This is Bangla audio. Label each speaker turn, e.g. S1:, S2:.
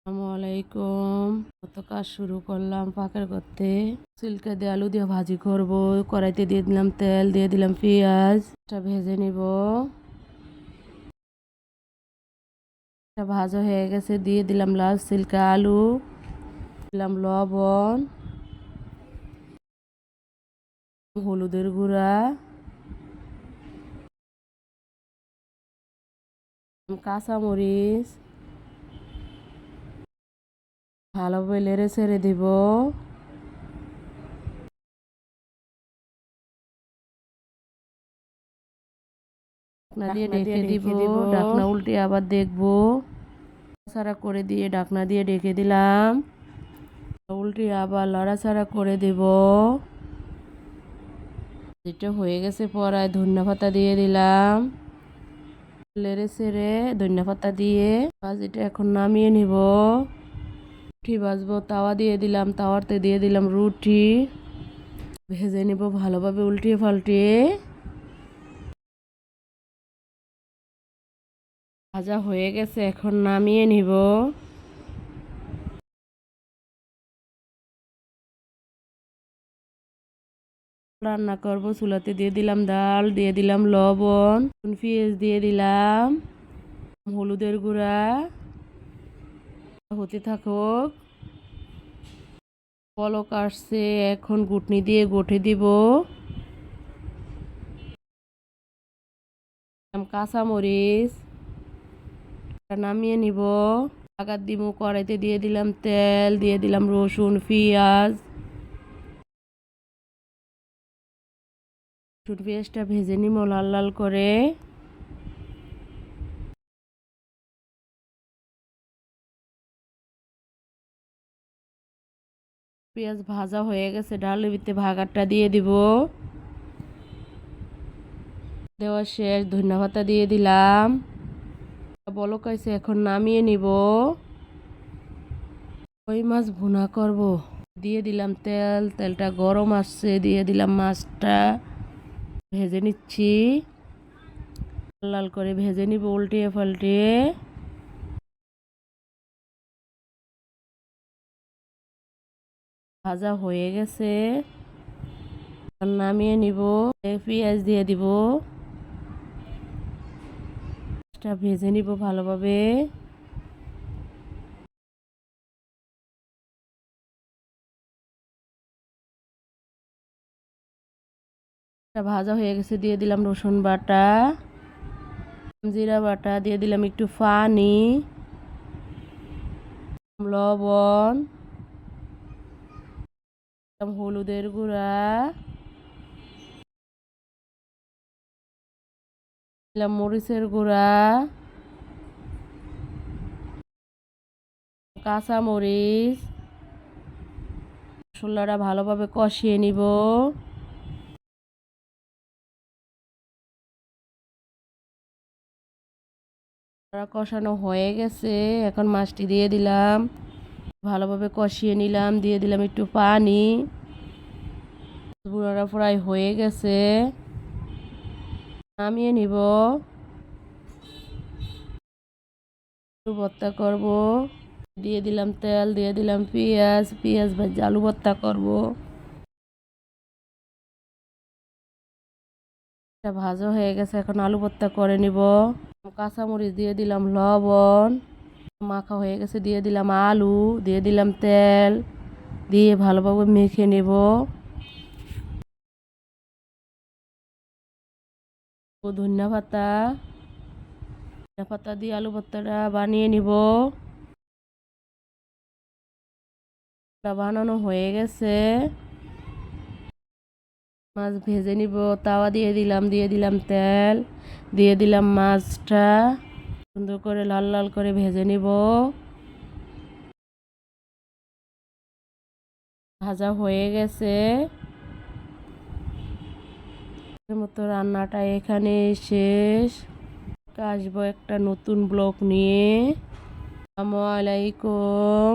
S1: আসসালামু আলাইকুম। কত কাজ শুরু করলাম পাকের করতে। সিল্কে দিয়ে আলু দিয়ে ভাজি করব। কড়াইতে দিয়ে দিলাম তেল, দিয়ে দিলাম পেঁয়াজ, এটা ভেজে নিব। এটা ভাজা হয়ে গেছে, দিয়ে দিলাম লাল সিল্কা আলু, দিলাম লবণ, হলুদের গুঁড়া, কাঁচামরিচ, ভালোভাবে নেড়ে ছেড়ে দিব। ঢাকনা দিয়ে ঢেকে দিব। ঢাকনা উল্টে আবার দেখবো। নাড়াচাড়া করে দিয়ে ঢাকনা দিয়ে ঢেকে দিলাম। উল্টে আবার নাড়াচাড়া করে দেব। যেটা হয়ে গেছে পরায় ধনিয়া পাতা দিয়ে দিলাম। নেড়ে ছেড়ে ধনিয়া পাতা দিয়ে ভাজিটা এখন নামিয়ে নিব। রুটি ভাজবো, তাওয়া দিয়ে দিলাম। তাওয়াতে দিয়ে দিলাম রুটি, ভেজে নিব ভালোভাবে উল্টিয়ে পাল্টিয়ে। ভাজা হয়ে গেছে, এখন নামিয়ে নিব। রান্না করব, চুলাতে দিয়ে দিলাম ডাল, দিয়ে দিলাম লবণ, পেঁয়াজ দিয়ে দিলাম, হলুদের গুঁড়া হতে থাকুক। পলক আসছে, এখন ঘুটনি দিয়ে ঘটে দিব। কাঁচামরিচ নামিয়ে নিব। আগার দিব, কড়াইতে দিয়ে দিলাম তেল, দিয়ে দিলাম রসুন পেঁয়াজ। রসুন পেঁয়াজটা ভেজে নিব লাল লাল করে। পেঁয়াজ ভাজা হয়ে গেছে, ডালের ভিতরে ভাগারটা দিয়ে দিব। দেওয়া শেষ, ধনিয়া পাতা দিয়ে দিলাম। বলক আইছে, এখন নামিয়ে নিব। কই মাছ ভুনা করব, দিয়ে দিলাম তেল, তেলটা গরম আসছে, দিয়ে দিলাম মাছটা ভেজে নিচ্ছি। লাল করে ভেজে নিব উল্টিয়ে পাল্টিয়ে। ভাজা হয়ে গেছে, নামিয়ে নিব। পেঁয়াজ দিয়ে দিব, ভেজে নিব ভালোভাবে। ভাজা হয়ে গেছে, দিয়ে দিলাম রসুন বাটা, জিরা বাটা, দিয়ে দিলাম একটু পানি, লবণ, হলুদের গুঁড়া, দিলাম মরিচের গুঁড়া, কাঁচা মরিচ। মশলাটা ভালোভাবে কষিয়ে নিব। কষানো হয়ে গেছে, এখন মাছটি দিয়ে দিলাম, ভালোভাবে কষিয়ে নিলাম, দিয়ে দিলাম একটু পানি। বুড়ারা ফ্রাই হয়ে গেছে, নামিয়ে নিব। ভর্তা করব, দিয়ে দিলাম তেল, দিয়ে দিলাম পেঁয়াজ, পেঁয়াজ ভাজি আলু ভর্তা করব। এটা ভাজা হয়ে গেছে, এখন আলু ভর্তা করে নিব। কাঁচামরিচ দিয়ে দিলাম, লবণ মাখা হয়ে গেছে, দিয়ে দিলাম আলু, দিয়ে দিলাম তেল, দিয়ে ভালোভাবে মেখে নেব। ধনিয়া পাতা, ধনিয়া পাতা দিয়ে আলু ভর্তাটা বানিয়ে নিব। বানানো হয়ে গেছে, মাছ ভেজে নিব। তাওয়া দিয়ে দিলাম, দিয়ে দিলাম তেল, দিয়ে দিলাম মাছটা, সুন্দর করে লাল লাল করে ভেজে নিব। ভাজা হয়ে গেছে, মতো রান্নাটা এখানে শেষ। আসবো একটা নতুন ব্লগ নিয়ে। আসসালামু আলাইকুম।